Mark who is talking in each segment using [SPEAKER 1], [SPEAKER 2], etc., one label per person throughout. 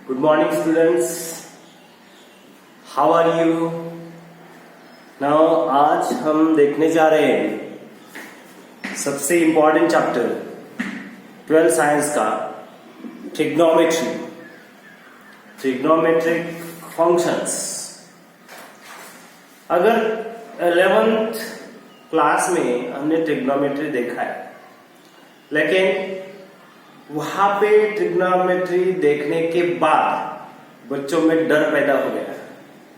[SPEAKER 1] Good morning, students. How are you? Now आज हम देखने जा रहे हैं सबसे इम्पोर्टेंट चैप्टर 12 साइंस का ट्रिग्नोमेट्रिक फंक्शंस। अगर 11th क्लास में हमने ट्रिग्नोमेट्री देखा है, लेकिन वहां पे ट्रिग्नोमेट्री देखने के बाद बच्चों में डर पैदा हो गया,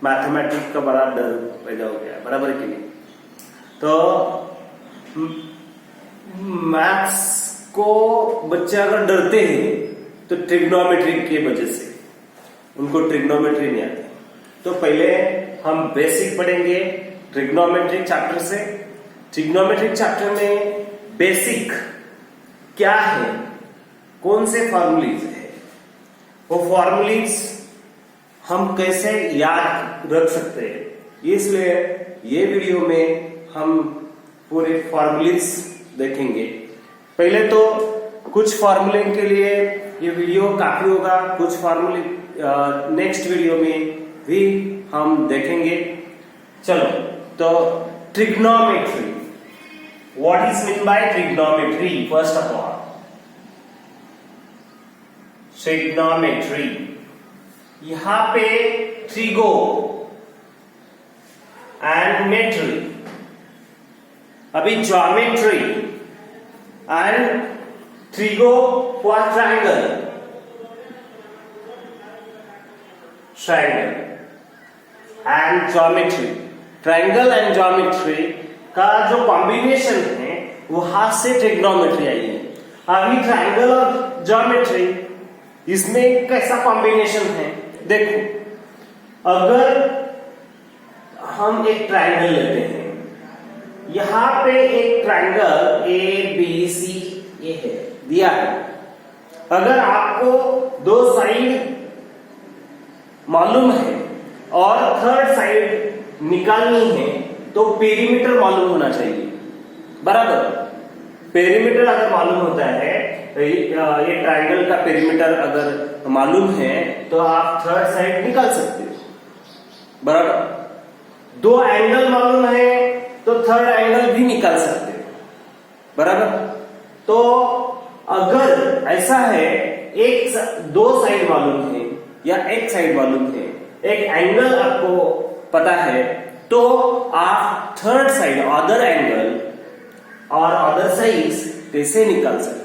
[SPEAKER 1] मैथमेटिक्स का बड़ा डर पैदा हो गया, बराबर कि नहीं? तो मैथ्स को बच्चे अगर डरते हैं तो ट्रिग्नोमेट्री की वजह से उनको ट्रिग्नोमेट्री नहीं आती। तो पहले हम बेसिक पढ़ेंगे ट्रिग्नोमेट्रिक चैप्टर से। ट्रिग्नोमेट्रिक चैप्टर में बेसिक क्या है, कौन से फॉर्मूलीज है, वो फॉर्मूलीज हम कैसे याद रख सकते हैं, इसलिए ये वीडियो में हम पूरे फॉर्मूलीज देखेंगे। पहले तो कुछ फॉर्मूले के लिए ये वीडियो काफी होगा, कुछ फॉर्मूले नेक्स्ट वीडियो में भी हम देखेंगे। चलो, तो trigonometry, what is mean by trigonometry? First of all, trigonometry, यहां पे ट्रिगो एंड मेट्री, अभी geometry and trigo for triangle and geometry, triangle and geometry का जो कॉम्बिनेशन है वहां से ट्रिग्नोमेट्री आई है। अभी ट्रायंगल और ज्योमेट्री, इसमें कैसा कॉम्बिनेशन है देखो। अगर हम एक ट्रायंगल लेते हैं, यहां पे एक ट्रायंगल ए बी सी ये है दिया है। अगर आपको दो साइड मालूम है और थर्ड साइड निकालनी है तो पेरीमीटर मालूम होना चाहिए, बराबर। पेरीमीटर अगर मालूम होता है, ये ट्रायंगल का पेरीमीटर अगर मालूम है तो आप थर्ड साइड निकाल सकते हो, बराबर। दो एंगल मालूम है तो थर्ड एंगल भी निकाल सकते हो, बराबर। तो अगर ऐसा है, दो साइड मालूम है या एक साइड मालूम है, एक एंगल आपको पता है, तो आप थर्ड साइड, अदर एंगल और अदर साइड्स कैसे निकाल सकते हो?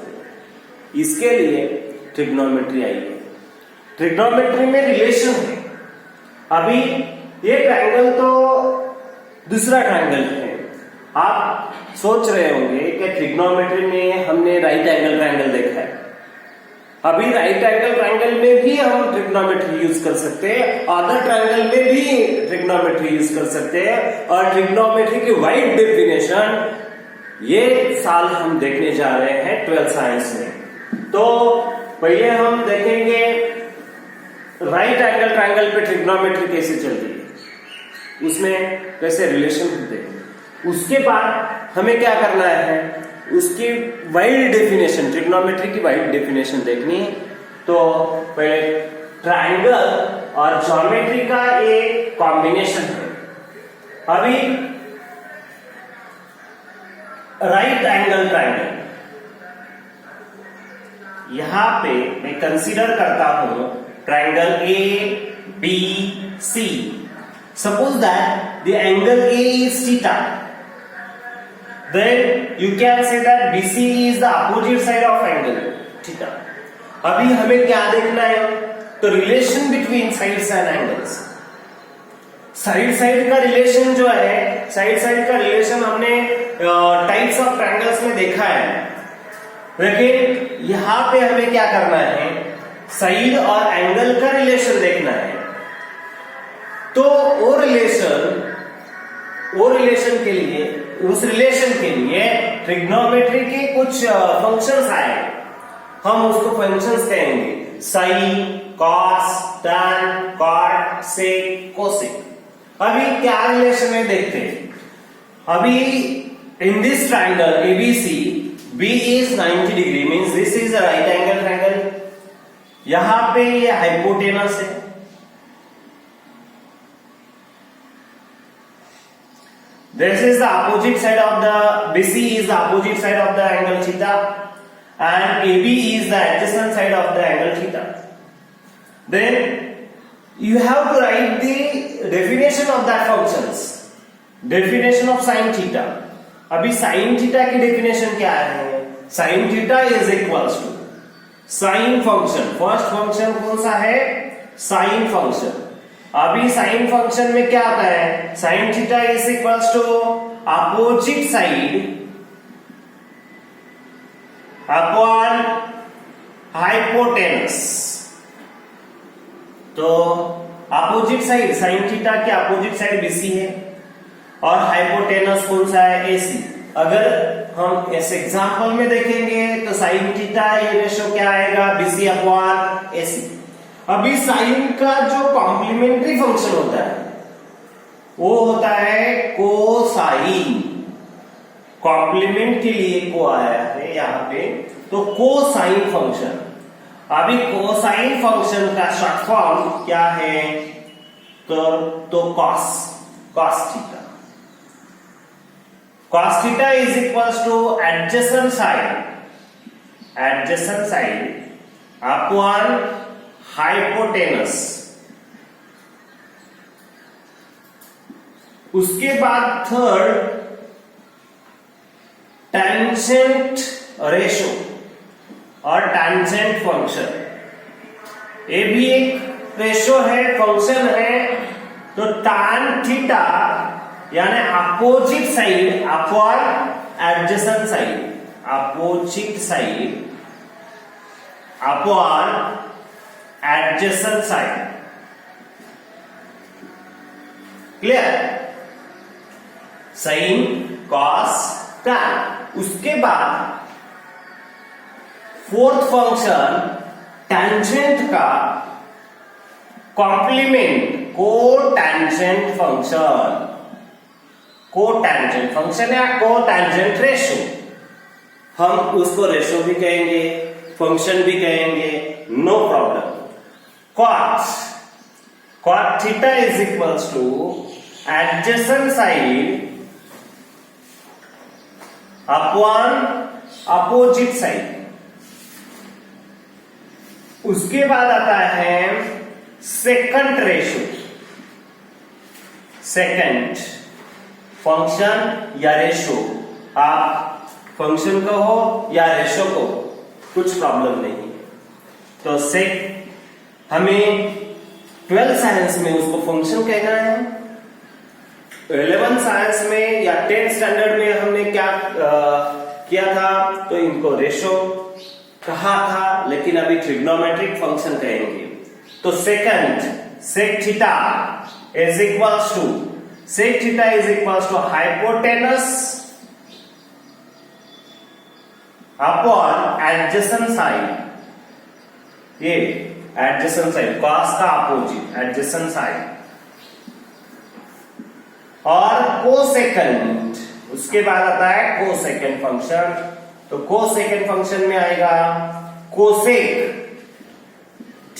[SPEAKER 1] इसके लिए ट्रिग्नोमेट्री आई है। ट्रिग्नोमेट्री में रिलेशन है। अभी ये ट्रायंगल तो दूसरा ट्रायंगल है। आप सोच रहे होंगे कि ट्रिग्नोमेट्री में हमने राइट एंगल ट्रायंगल देखा है। अभी राइट एंगल ट्रायंगल में भी हम ट्रिग्नोमेट्री यूज कर सकते हैं, अदर ट्रायंगल में भी ट्रिग्नोमेट्री यूज कर सकते हैं। और ट्रिग्नोमेट्री की वाइड डेफिनेशन ये साल हम देखने जा रहे हैं 12 साइंस में। तो पहले हम देखेंगे राइट एंगल ट्रायंगल पे ट्रिग्नोमेट्री कैसे चल रही है, उसमें कैसे रिलेशन होते हैं। उसके बाद हमें क्या करना है, उसकी वाइड डेफिनेशन, ट्रिग्नोमेट्री की वाइड डेफिनेशन देखनी है। तो पहले ट्रायंगल और ज्योमेट्री का एक कॉम्बिनेशन है। अभी राइट एंगल ट्रायंगल, यहां पे मैं कंसीडर करता हूं triangle A B C. Suppose that the angle A is theta, then you can say that BC is the opposite side of angle theta. अभी हमें क्या देखना है, तो relation between sides and angles. Side का relation जो है, side का रिलेशन हमने टाइप्स ऑफ ट्रायंगल्स में देखा है, लेकिन यहां पे हमें क्या करना है, साइड और एंगल का रिलेशन देखना है। तो वो रिलेशन के लिए, उस रिलेशन के लिए ट्रिग्नोमेट्री के कुछ फंक्शंस आए, हम उसको फंक्शंस कहेंगे। साइन, कॉस, टैन, कॉट, सेक, कोसेक। अभी क्या रिलेशन है देखते हैं। अभी in this triangle ABC, B is 90 degree, means this is a right angle triangle. यहां पे ये हाइपोटेनस है, this is the opposite side of the BC is the opposite side of the angle theta and AB is the adjacent side of the angle theta. Then you have to write the definition of that functions. Definition of sin theta. अभी sin theta की definition क्या है? sin theta is equals to sin function. First function कौन सा है? sin function. अभी sine function में क्या आता है? Sine theta is equals to opposite side upon hypotenuse. तो अपोजिट साइड साइन थीटा के अपोजिट साइड बीसी है और हाइपोटेनस कौन सा है? एसी। अगर हम इस एग्जांपल में देखेंगे तो साइन थीटा ये रेशो क्या आएगा? BC upon AC. अभी साइन का जो कॉम्प्लीमेंट्री फंक्शन होता है वो होता है कोसाइन। कॉम्प्लीमेंट के लिए को आया है यहां पे, तो कोसाइन फंक्शन। अभी कोसाइन फंक्शन का शॉर्ट फॉर्म क्या है? तो cos theta. Cos theta is equals two adjacent side upon hypotenuse. उसके बाद थर्ड टेंजेंट रेशो और टेंजेंट फंक्शन। ये भी एक रेशो है, फंक्शन है। तो tan थीटा यानी opposite side upon adjacent side, opposite side upon adjacent side. Clear? Sine cos tan. उसके बाद फोर्थ फंक्शन टेंजेंट का कॉम्प्लीमेंट को टेंजेंट फंक्शन। को टेंजेंट फंक्शन या को टेंजेंट रेशो, हम उसको रेशो भी कहेंगे, फंक्शन भी कहेंगे, no problem. cot theta is equals to adjacent side upon opposite side। उसके बाद आता है सेकंड रेशो। सेकंड फंक्शन या रेशो, आप फंक्शन कहो या रेशो को, कुछ प्रॉब्लम नहीं। तो सेक हमें 12th साइंस में उसको फंक्शन कहना है, 11th साइंस में या 10th स्टैंडर्ड में हमने क्या किया था? तो इनको रेशो कहा था, लेकिन अभी ट्रिग्नोमेट्रिक फंक्शन कहेंगे। तो sec theta is equals to hypotenuse upon adjacent side. ये एडजेसेंट साइड, कॉस का अपोजिट एडजेसेंट साइड। और कोसेकंड, उसके बाद आता है कोसेकंड फंक्शन। तो कोसेकंड फंक्शन में आएगा cosec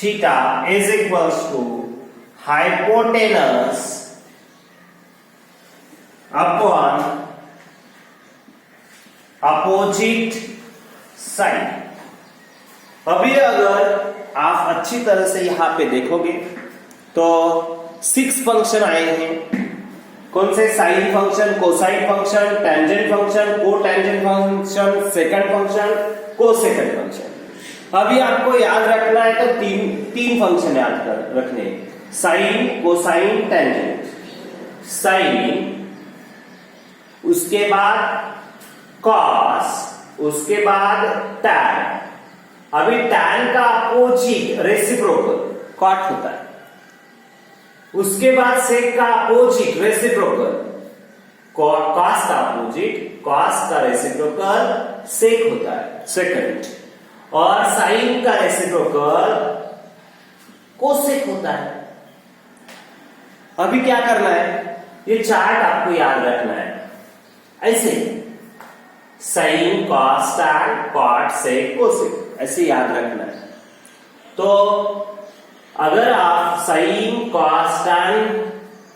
[SPEAKER 1] theta is equals to hypotenuse upon opposite side. अभी अगर आप अच्छी तरह से यहां पे देखोगे तो 6 फंक्शन आए हैं। कौन से? Sine function, cosine function, tangent function, को टेंजेंट फंक्शन, सेकंड फंक्शन, को सेकंड फंक्शन। अभी आपको याद रखना है तो तीन फंक्शन याद कर रखने, साइन, कोसाइन, टेंजेंट। साइन, उसके बाद कॉस, उसके बाद टैन। अभी टैन का अपोजिट रेसिप्रोकल कॉट होता है, उसके बाद सेक का अपोजिट रेसिप्रोकल कॉस का अपोजिट, कॉस का रेसिप्रोकल सेक होता है सेकंड, और साइन का रेसिप्रोकल कोसेक होता है। अभी क्या करना है? ये चार्ट आपको याद रखना है ऐसे, साइन, कॉस, टैन, कॉट, सेक, कोसेक, ऐसे याद रखना है। तो अगर आप साइन कॉस टैन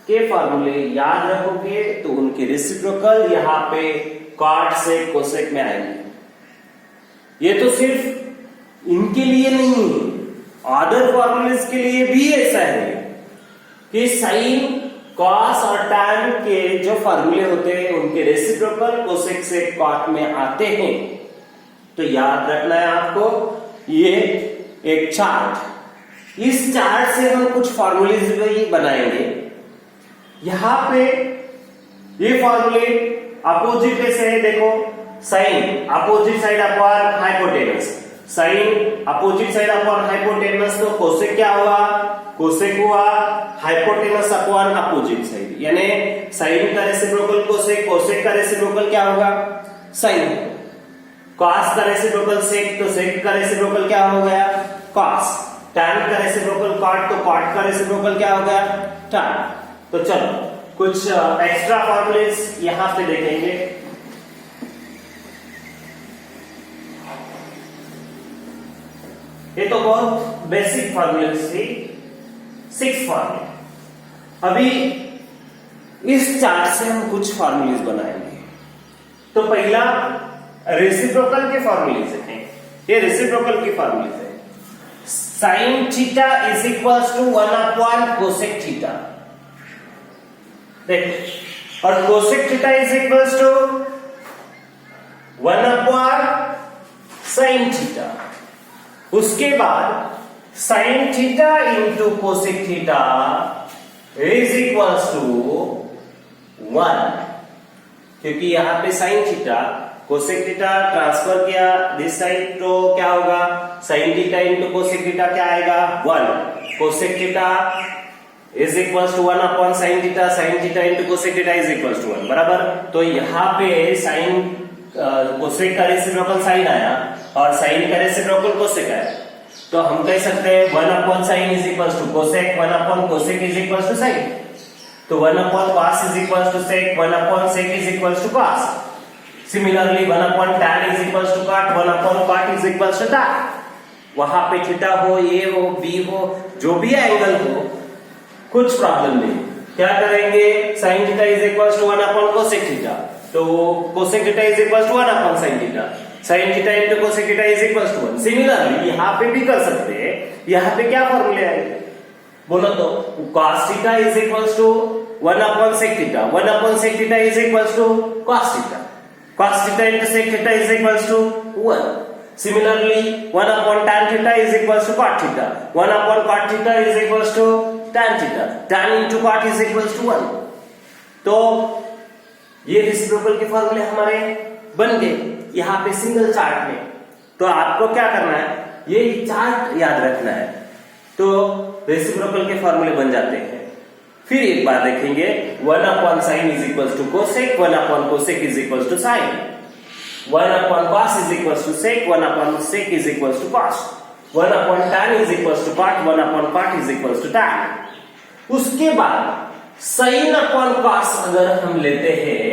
[SPEAKER 1] के फॉर्मूले याद रखोगे तो उनके रेसिप्रोकल यहाँ पे कॉट सेक कोसेक में आएंगे। ये तो सिर्फ इनके लिए नहीं है, अदर फॉर्मूलेस के लिए भी ऐसा है कि साइन कॉस और टैन के जो फॉर्मूले होते हैं उनके रेसिप्रोकल कोसेक से कॉट में आते हैं। तो याद रखना है आपको, ये एक चार्ट, इस चार्ट से हम कुछ फॉर्मूलेज भी बनाएंगे। यहां पे ये फॉर्मूले अपोजिट कैसे है, देखो sine opposite side upon hypotenuse, sine opposite side upon hypotenuse, तो कोसेक क्या हुआ, कोसेक हुआ हाइपोटेनस अपॉन अपोजिट साइड, यानी साइन का रेसिप्रोकल कोसेक, कोसेक का रेसिप्रोकल क्या होगा साइन, कॉस का रेसिप्रोकल सेक, तो सेक का रेसिप्रोकल क्या हो गया कॉस, टैन का रेसिप्रोकल कॉट, तो कॉट का रेसिप्रोकल क्या हो गया टैन। तो चलो कुछ एक्स्ट्रा फॉर्मूलेस यहां पे देखेंगे। ये तो बहुत बेसिक फॉर्मूलेस थी, 6 फॉर्मूले। अभी इस चार्ट से हम कुछ फॉर्मूलेस बनाएंगे। तो पहला रेसिप्रोकल के फॉर्मूलेस हैं, ये रेसिप्रोकल के फॉर्मूलेस हैं। Sine theta is equals to 1 upon cosec theta, देखो, और cosec theta is equals to 1 upon sine theta. उसके बाद sine theta into cosec theta is equals to 1, क्योंकि यहां पे sine theta cosec theta transfer किया दिस साइड, तो क्या होगा sine theta into cosec theta क्या आएगा 1, cosec theta is equals to 1 upon sine theta into cosec theta is equals to 1, बराबर। तो यहां पे साइन कोसेक का रेसिप्रोकल साइन आया और साइन का रेसिप्रोकल कोसेक आया, तो हम कह सकते हैं 1 upon sine is equals to cosec, 1 upon cosec is equals to sine, तो 1 upon cos is equals to sec, 1 upon sec is equals to cos. Similarly 1 upon tan is equals to cot, 1 upon cot is equals to tan. वहां पे theta हो, ए हो, B हो, जो भी angle हो, कुछ प्रॉब्लम नहीं। क्या करेंगे, sine theta is equals to 1 upon cosec theta, तो cosec theta is equals to 1 upon sine theta, sine theta into cosec theta is equals to 1। Similarly यहां पे भी कर सकते हैं, यहां पे क्या फॉर्मूले आएंगे बोलो तो, cos theta is equals to 1 upon sec theta, 1 upon sec theta is equals to cos theta, cos theta into sec theta is equals to 1। Similarly 1 upon tan theta is equals to cot theta, 1 upon cot theta is equals to tan theta, tan into cot is equals to 1। तो ये reciprocal के फॉर्मूले हमारे बन गए यहां पे single chart में। तो आपको क्या करना है, ये चार्ट याद रखना है, तो रेसिप्रोकल के फॉर्मूले बन जाते हैं। फिर एक बार देखेंगे, 1 upon sine is equals to cosec, 1 upon cosec is equals to sine, 1 upon cos is equals to sec, 1 upon sec is equals to cos, 1 upon tan is equals to cot, 1 upon cot is equals to tan. उसके बाद sign upon cos अगर हम लेते हैं,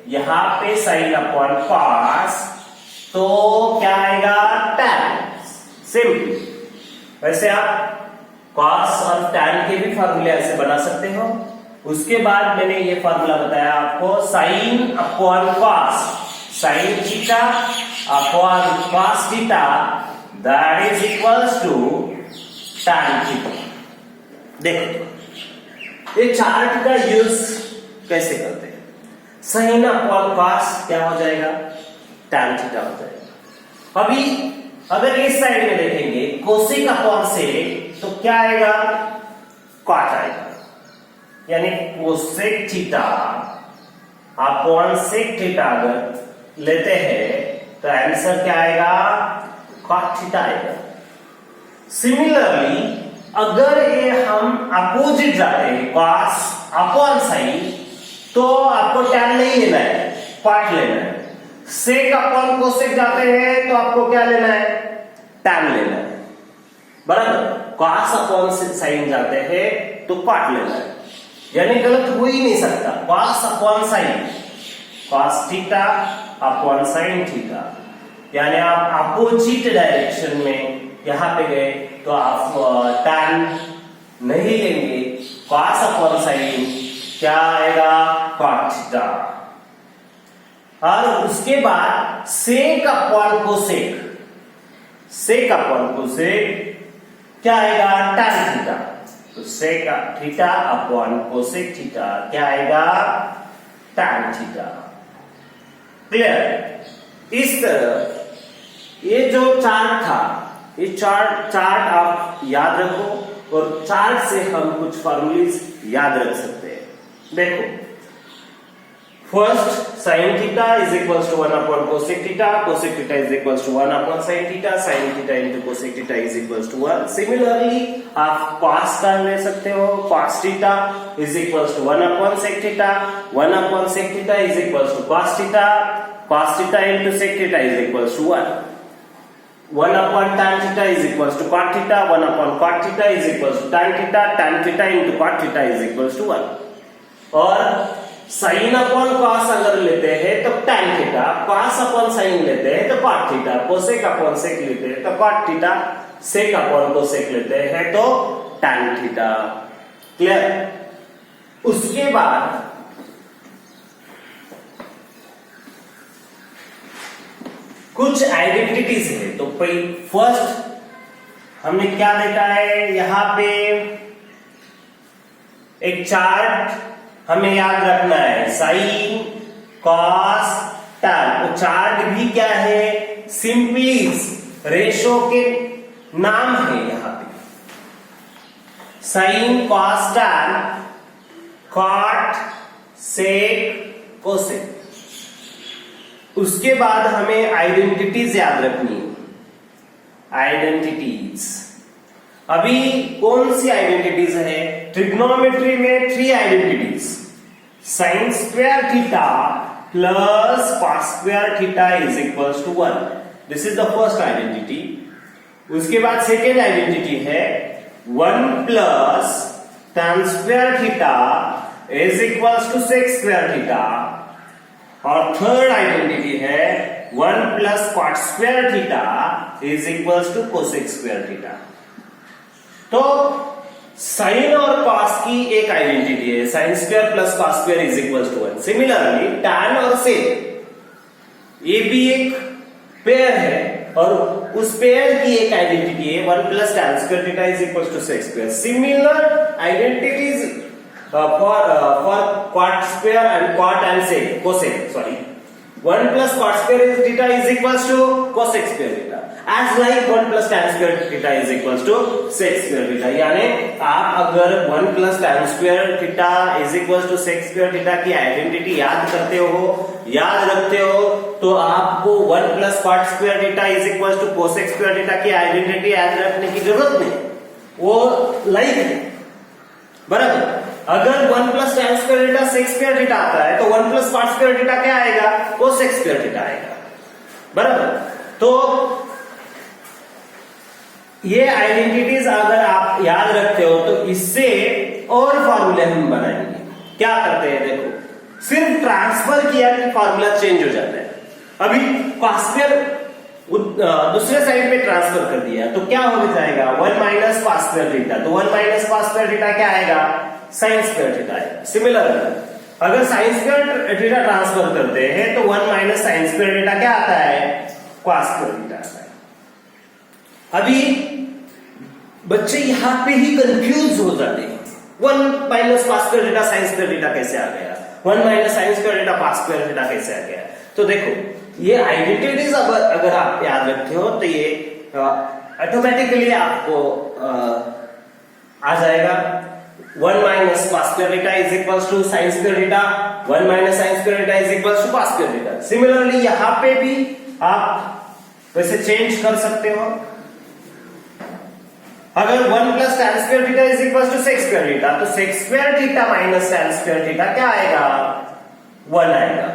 [SPEAKER 1] यहां पे sign upon cos, तो क्या आएगा टैन, सिंपल। वैसे आप कॉस और टैन के भी फॉर्मूले ऐसे बना सकते हो। उसके बाद मैंने ये फॉर्मूला बताया आपको, sine upon cos, sine theta upon cos theta that is equals to tan theta. देखो ये चार्ट का यूज कैसे करते हैं, साइन अपॉन कॉस क्या हो जाएगा टैन थीटा हो जाएगा। अभी अगर इस साइड में देखेंगे कोसेक अपॉन सेक, तो क्या आएगा कॉट आएगा, यानी cosec theta upon sec theta अगर लेते हैं तो आंसर क्या आएगा कॉट थीटा आएगा। सिमिलरली अगर ये हम अपोजिट जाते हैं कॉस अपॉन साइन, तो आपको टैन नहीं लेना है, कॉट लेना है। सेक अपॉन कोसेक जाते हैं तो आपको क्या लेना है टैन लेना है, बराबर। कॉस अपॉन साइन जाते हैं तो कॉट लेना है, यानी गलत हो ही नहीं सकता। Cos upon sine, cos theta upon sine theta, यानी आप अपोजिट डायरेक्शन में यहां पे गए तो आप tan नहीं लेंगे, cos अपॉन sin क्या आएगा, cot थीटा। और उसके बाद sec upon cosec, sec upon cosec क्या आएगा, tan थीटा। तो sec theta upon cosec theta क्या आएगा, tan थीटा। क्लियर? इस तरह ये जो चार्ट था, ये चार्ट आप याद रखो और चार्ट से हम कुछ फॉर्मूलेस याद रख सकते हैं। देखो, first sin theta is equals to 1 upon cosec theta, cosec theta is equals to 1 upon sin theta, sin theta into cosec theta is equals to 1। Similarly आप cos का ले सकते हो, cos theta is equals to 1 upon sec theta, 1 upon sec theta is equals to cos theta, cos theta into sec theta is equals to 1। 1 upon tan theta is equals to cot theta, 1 upon cot theta is equals to tan theta into cot theta is equals to 1। और sin upon cos अगर लेते हैं तो tan theta, cos upon sin लेते हैं तो cot theta, cosec upon sec लेते हैं तो cot theta, sec upon cosec लेते हैं तो tan theta। क्लियर? उसके बाद कुछ आइडेंटिटीज है। तो फर्स्ट हमने क्या देखा है, यहां पे एक चार्ट हमें याद रखना है, साइन, कॉस, tan। वो चार्ट भी क्या है, सिंपली रेशो के नाम है। यहां पे साइन, कॉस, tan, कॉट, सेक, कोसेक। उसके बाद हमें आइडेंटिटीज याद रखनी है। आइडेंटिटीज अभी कौन सी आइडेंटिटीज है, ट्रिग्नोमेट्री में 3 identities, sine square theta plus cos square theta is equals to 1। This is the first identity. उसके बाद सेकेंड आइडेंटिटी है 1 plus tan square theta is equals to sec square theta. और third identity है 1 plus cot square theta is equals to cosec square theta. तो sine और cos की एक identity है, sine square plus cos square is equals to 1। Similarly tan और सेक ये भी एक पेयर है और उस पेयर की एक आइडेंटिटी है 1 plus tan square theta is equals to sec square. Similar identities for cot square and cot and sec, cosec, sorry, 1 plus cot square theta is equals to cosec square theta, as like 1 plus tan square theta is equals to sec square theta। यानी आप अगर 1 plus tan square theta is equals to sec square theta की identity याद करते हो, याद रखते हो, तो आपको 1 plus cot square theta is equals to cosec square theta की आइडेंटिटी याद रखने की जरूरत नहीं, वो लाइक है। बराबर? अगर 1 plus tan square theta sec square theta आता है तो 1 प्लस cot स्क्वायर थीटा क्या आएगा, cosec स्क्वायर थीटा आएगा। बराबर? तो ये आइडेंटिटीज अगर आप याद रखते हो तो इससे और फॉर्मूले हम बनाएंगे। क्या करते हैं, देखो, सिर्फ ट्रांसफर किया कि फॉर्मूला चेंज हो जाता है। अभी cos स्क्वायर दूसरे साइड पे ट्रांसफर कर दिया तो क्या हो जाएगा, 1 माइनस cos स्क्वायर थीटा। तो 1 माइनस cos स्क्वायर थीटा क्या आएगा, साइन स्क्वायर थीटा आएगा। सिमिलर अगर साइन स्क्वायर थीटा ट्रांसफर करते हैं तो 1 माइनस साइन स्क्वायर थीटा क्या आता है, cos स्क्वायर थीटा आता है। अभी बच्चे यहां पे ही कंफ्यूज हो जाते हैं, 1 minus cos square theta sine square theta कैसे आ गया, 1 minus sine square theta cos square theta कैसे आ गया। तो देखो, ये आइडेंटिटीज अगर आप याद रखते हो तो ये ऑटोमेटिकली आपको आ जाएगा। 1 minus cos square theta is equals to sine square theta, 1 minus sine square theta is equals to cos square theta. Similarly यहां पे भी आप वैसे चेंज कर सकते हो। अगर 1 plus tan square theta is equals to sec square theta तो sec square theta minus tan square theta क्या आएगा, 1 आएगा।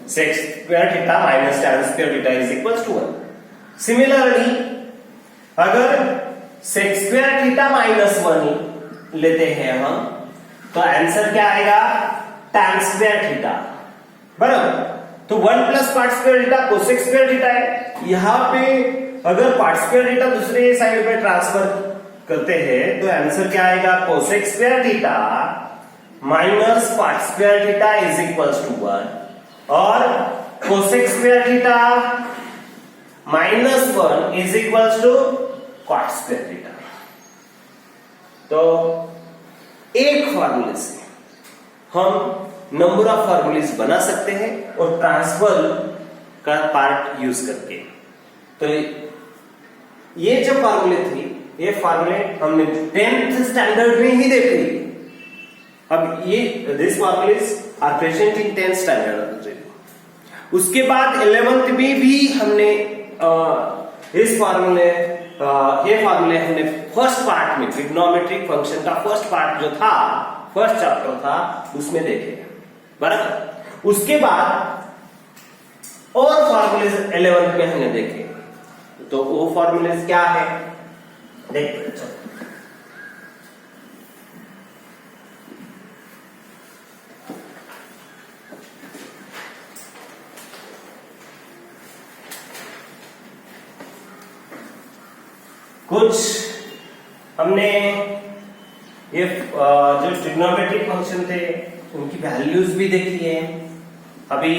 [SPEAKER 1] Sec square theta minus tan square theta is equals to 1। Similarly अगर सेक स्क्वायर थीटा माइनस 1 लेते हैं हम तो answer क्या आएगा, tan स्क्वायर थीटा। बराबर? तो 1 plus cot square theta cosec square theta है। यहां पे अगर पार्ट स्क्वायर थीटा दूसरे साइड पे ट्रांसफर करते हैं तो आंसर क्या आएगा, cosec square theta minus part square theta is equals to 1 और cosec square theta minus 1 is equals to cot square theta. तो एक फार्मूले से हम नंबर ऑफ फार्मूलेस बना सकते हैं और ट्रांसफर का पार्ट यूज करके। तो ये जो फार्मूले थी, ये फार्मूले हमने 10th स्टैंडर्ड में ही देखे। अब ये this formulas are present in 10th standard. उसके बाद 11th में भी हमने इस फार्मूले ये फार्मूले हमने फर्स्ट पार्ट में ट्रिग्नोमेट्रिक फंक्शन का फर्स्ट पार्ट जो था, फर्स्ट चैप्टर था, उसमें देखे बराबर। उसके बाद और फार्मूलेस 11th में हमने देखे। तो वो फार्मूलेस क्या है देखते हैं। कुछ हमने ये जो ट्रिग्नोमेट्रिक फंक्शन थे उनकी वैल्यूज भी देखी है। अभी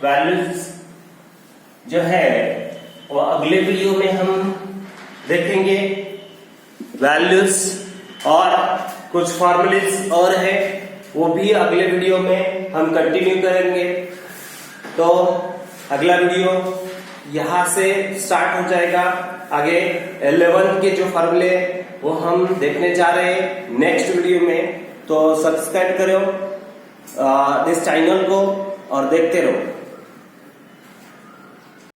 [SPEAKER 1] वैल्यूज जो है वो अगले वीडियो में हम देखेंगे वैल्यूज, और कुछ फॉर्मूलेस और है वो भी अगले वीडियो में हम कंटिन्यू करेंगे। तो अगला वीडियो यहां से स्टार्ट हो जाएगा। आगे 11th के जो फॉर्मूले वो हम देखने जा रहे हैं नेक्स्ट वीडियो में। तो सब्सक्राइब करो इस चैनल को और देखते रहो।